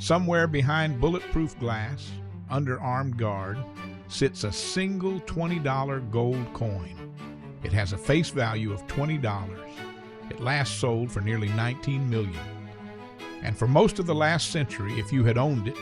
Somewhere behind bulletproof glass, under armed guard, sits a single $20 gold coin. It has a face value of $20. It last sold for nearly $19 million. And for most of the last century, if you had owned it,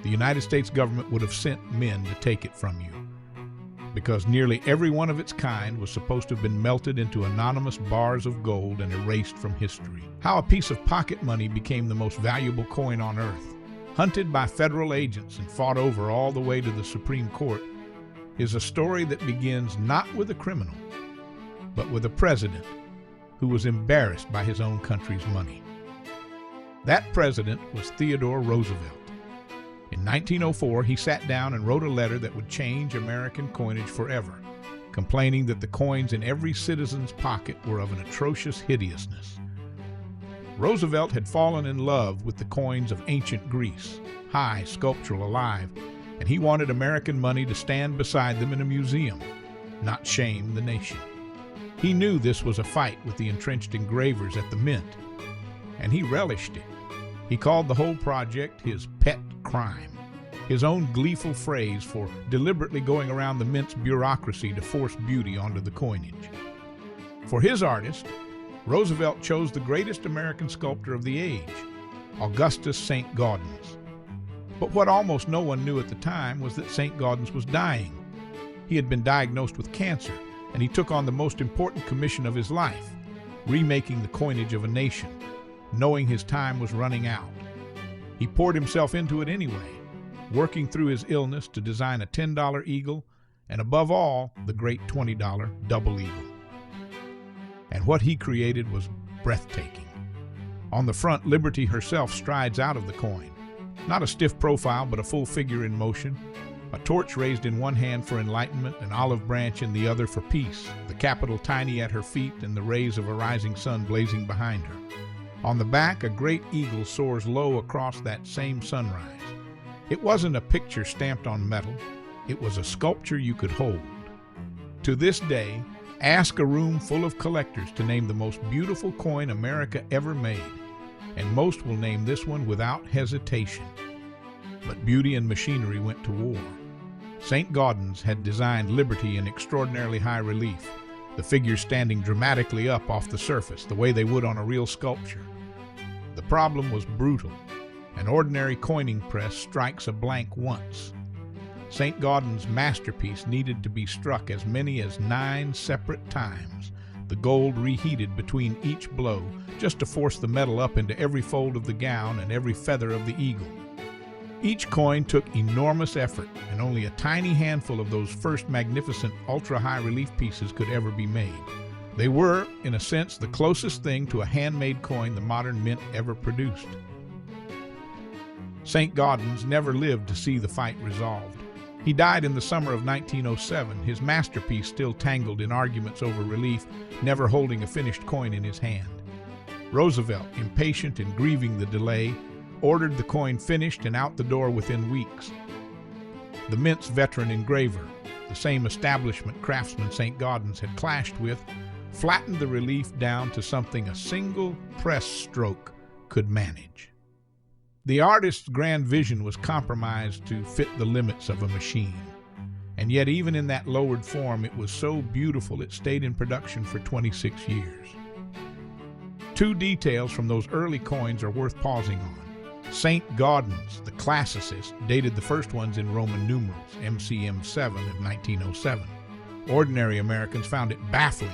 the United States government would have sent men to take it from you, because nearly every one of its kind was supposed to have been melted into anonymous bars of gold and erased from history. How a piece of pocket money became the most valuable coin on earth, hunted by federal agents and fought over all the way to the Supreme Court, is a story that begins not with a criminal, but with a president who was embarrassed by his own country's money. That president was Theodore Roosevelt. In 1904, he sat down and wrote a letter that would change American coinage forever, complaining that the coins in every citizen's pocket were of an atrocious hideousness. Roosevelt had fallen in love with the coins of ancient Greece, high, sculptural, alive, and he wanted American money to stand beside them in a museum, not shame the nation. He knew this was a fight with the entrenched engravers at the Mint, and he relished it. He called the whole project his pet crime, his own gleeful phrase for deliberately going around the Mint's bureaucracy to force beauty onto the coinage. For his artist, Roosevelt chose the greatest American sculptor of the age, Augustus Saint-Gaudens. But what almost no one knew at the time was that Saint-Gaudens was dying. He had been diagnosed with cancer, and he took on the most important commission of his life, remaking the coinage of a nation, knowing his time was running out. He poured himself into it anyway, working through his illness to design a $10 eagle and, above all, the great $20 double eagle. And what he created was breathtaking. On the front, Liberty herself strides out of the coin. Not a stiff profile, but a full figure in motion, a torch raised in one hand for enlightenment, an olive branch in the other for peace, the Capitol tiny at her feet and the rays of a rising sun blazing behind her. On the back, a great eagle soars low across that same sunrise. It wasn't a picture stamped on metal. It was a sculpture you could hold. To this day, ask a room full of collectors to name the most beautiful coin America ever made, and most will name this one without hesitation. But beauty and machinery went to war. Saint-Gaudens had designed Liberty in extraordinarily high relief, the figures standing dramatically up off the surface, the way they would on a real sculpture. The problem was brutal. An ordinary coining press strikes a blank once. Saint-Gaudens' masterpiece needed to be struck as many as 9 separate times, the gold reheated between each blow, just to force the metal up into every fold of the gown and every feather of the eagle. Each coin took enormous effort, and only a tiny handful of those first magnificent ultra-high relief pieces could ever be made. They were, in a sense, the closest thing to a handmade coin the modern mint ever produced. Saint-Gaudens never lived to see the fight resolved. He died in the summer of 1907, his masterpiece still tangled in arguments over relief, never holding a finished coin in his hand. Roosevelt, impatient and grieving the delay, ordered the coin finished and out the door within weeks. The Mint's veteran engraver, the same establishment craftsman Saint-Gaudens had clashed with, flattened the relief down to something a single press stroke could manage. The artist's grand vision was compromised to fit the limits of a machine, and yet even in that lowered form it was so beautiful it stayed in production for 26 years. 2 details from those early coins are worth pausing on. Saint-Gaudens, the classicist, dated the first ones in Roman numerals, MCM7 of 1907. Ordinary Americans found it baffling,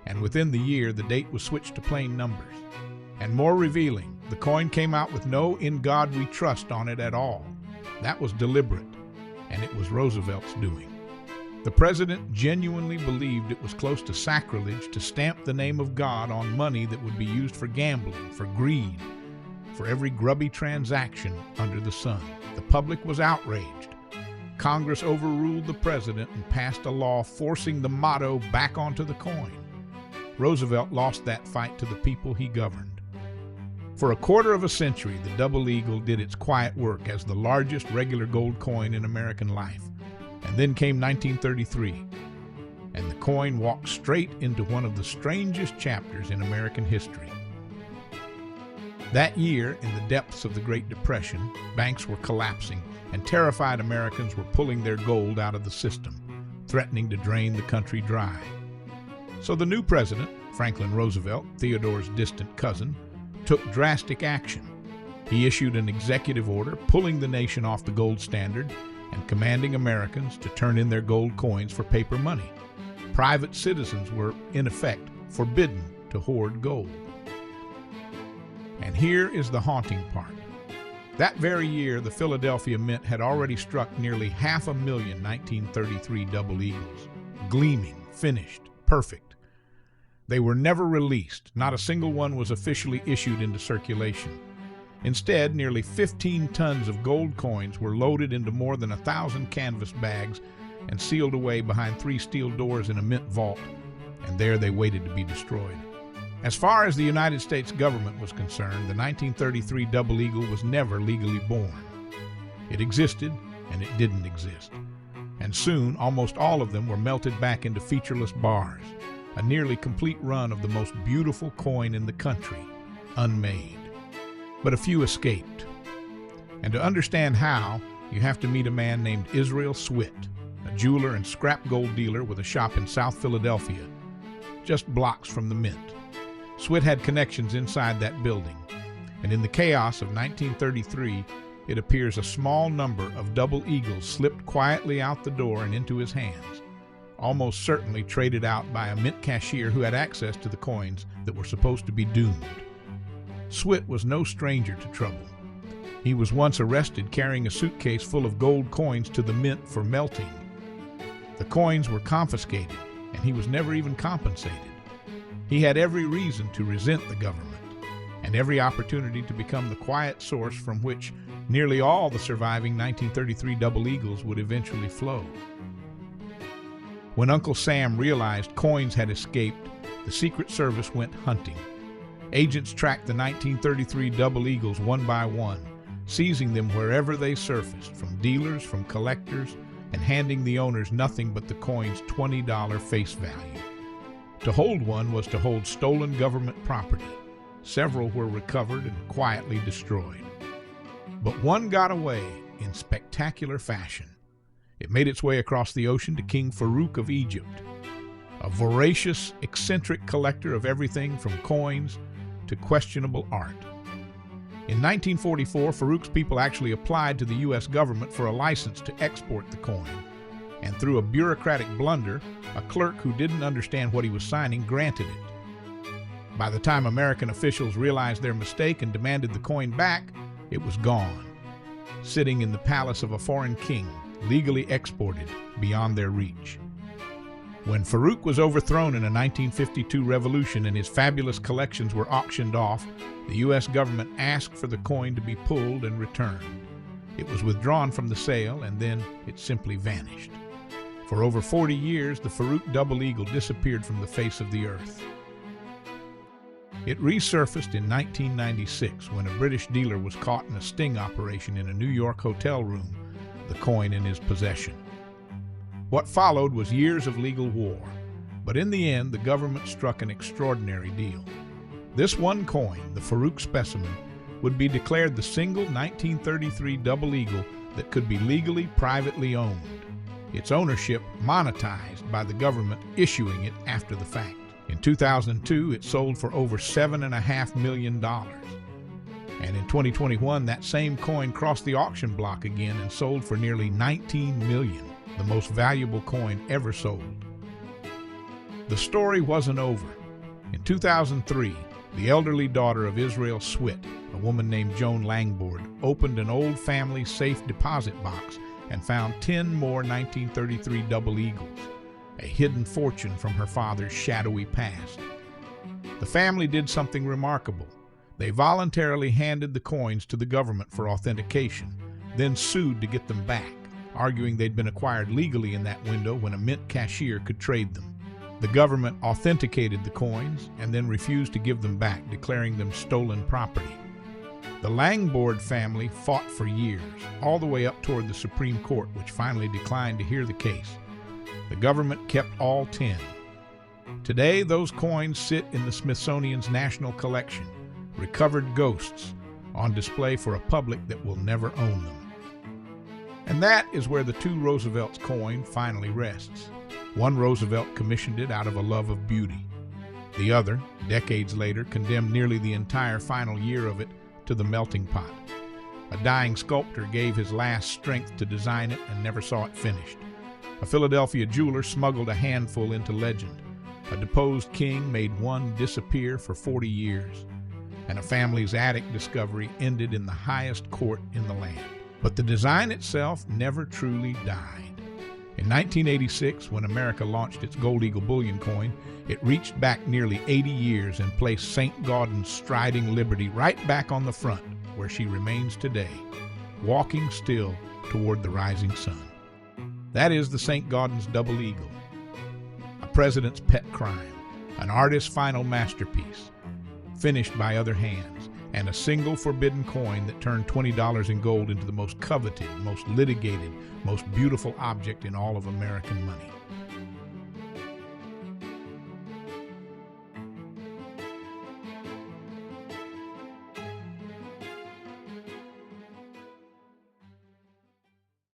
and within the year the date was switched to plain numbers. And more revealing, the coin came out with no "In God We Trust" on it at all. That was deliberate, and it was Roosevelt's doing. The president genuinely believed it was close to sacrilege to stamp the name of God on money that would be used for gambling, for greed, for every grubby transaction under the sun. The public was outraged. Congress overruled the president and passed a law forcing the motto back onto the coin. Roosevelt lost that fight to the people he governed. For a quarter of a century, the double eagle did its quiet work as the largest regular gold coin in American life. And then came 1933, and the coin walked straight into one of the strangest chapters in American history. That year, in the depths of the Great Depression, banks were collapsing and terrified Americans were pulling their gold out of the system, threatening to drain the country dry. So the new president, Franklin Roosevelt, Theodore's distant cousin, took drastic action. He issued an executive order pulling the nation off the gold standard and commanding Americans to turn in their gold coins for paper money. Private citizens were, in effect, forbidden to hoard gold. And here is the haunting part. That very year, the Philadelphia Mint had already struck nearly 500,000 1933 double eagles, gleaming, finished, perfect. They were never released. Not a single one was officially issued into circulation. Instead, nearly 15 tons of gold coins were loaded into more than 1,000 canvas bags and sealed away behind 3 steel doors in a mint vault, and there they waited to be destroyed. As far as the United States government was concerned, the 1933 double eagle was never legally born. It existed, and it didn't exist. And soon, almost all of them were melted back into featureless bars, a nearly complete run of the most beautiful coin in the country, unmade. But a few escaped. And to understand how, you have to meet a man named Israel Swit, a jeweler and scrap gold dealer with a shop in South Philadelphia, just blocks from the mint. Swit had connections inside that building, and in the chaos of 1933, it appears a small number of double eagles slipped quietly out the door and into his hands, almost certainly traded out by a mint cashier who had access to the coins that were supposed to be doomed. Swit was no stranger to trouble. He was once arrested carrying a suitcase full of gold coins to the mint for melting. The coins were confiscated, and he was never even compensated. He had every reason to resent the government, and every opportunity to become the quiet source from which nearly all the surviving 1933 double eagles would eventually flow. When Uncle Sam realized coins had escaped, the Secret Service went hunting. Agents tracked the 1933 double eagles one by one, seizing them wherever they surfaced, from dealers, from collectors, and handing the owners nothing but the coin's $20 face value. To hold one was to hold stolen government property. Several were recovered and quietly destroyed. But one got away in spectacular fashion. It made its way across the ocean to King Farouk of Egypt, a voracious, eccentric collector of everything from coins to questionable art. In 1944, Farouk's people actually applied to the U.S. government for a license to export the coin. And through a bureaucratic blunder, a clerk who didn't understand what he was signing granted it. By the time American officials realized their mistake and demanded the coin back, it was gone, sitting in the palace of a foreign king, legally exported beyond their reach. When Farouk was overthrown in a 1952 revolution and his fabulous collections were auctioned off, the U.S. government asked for the coin to be pulled and returned. It was withdrawn from the sale, and then it simply vanished. For over 40 years, the Farouk double eagle disappeared from the face of the earth. It resurfaced in 1996 when a British dealer was caught in a sting operation in a New York hotel room, the coin in his possession. What followed was years of legal war, but in the end, the government struck an extraordinary deal. This one coin, the Farouk specimen, would be declared the single 1933 double eagle that could be legally privately owned. Its ownership monetized by the government issuing it after the fact. In 2002, it sold for over $7.5 million. And in 2021, that same coin crossed the auction block again and sold for nearly $19 million, the most valuable coin ever sold. The story wasn't over. In 2003, the elderly daughter of Israel Swit, a woman named Joan Langboard, opened an old family safe deposit box and found 10 more 1933 double eagles, a hidden fortune from her father's shadowy past. The family did something remarkable. They voluntarily handed the coins to the government for authentication, then sued to get them back, arguing they'd been acquired legally in that window when a mint cashier could trade them. The government authenticated the coins and then refused to give them back, declaring them stolen property. The Langboard family fought for years, all the way up toward the Supreme Court, which finally declined to hear the case. The government kept all 10. Today, those coins sit in the Smithsonian's National Collection, recovered ghosts, on display for a public that will never own them. And that is where the two Roosevelt's coin finally rests. One Roosevelt commissioned it out of a love of beauty. The other, decades later, condemned nearly the entire final year of it to the melting pot. A dying sculptor gave his last strength to design it and never saw it finished. A Philadelphia jeweler smuggled a handful into legend. A deposed king made one disappear for 40 years. And a family's attic discovery ended in the highest court in the land. But the design itself never truly died. In 1986, when America launched its Gold Eagle bullion coin, it reached back nearly 80 years and placed Saint-Gaudens striding liberty right back on the front, where she remains today, walking still toward the rising sun. That is the Saint-Gaudens double eagle, a president's pet crime, an artist's final masterpiece, finished by other hands, and a single forbidden coin that turned $20 in gold into the most coveted, most litigated, most beautiful object in all of American money.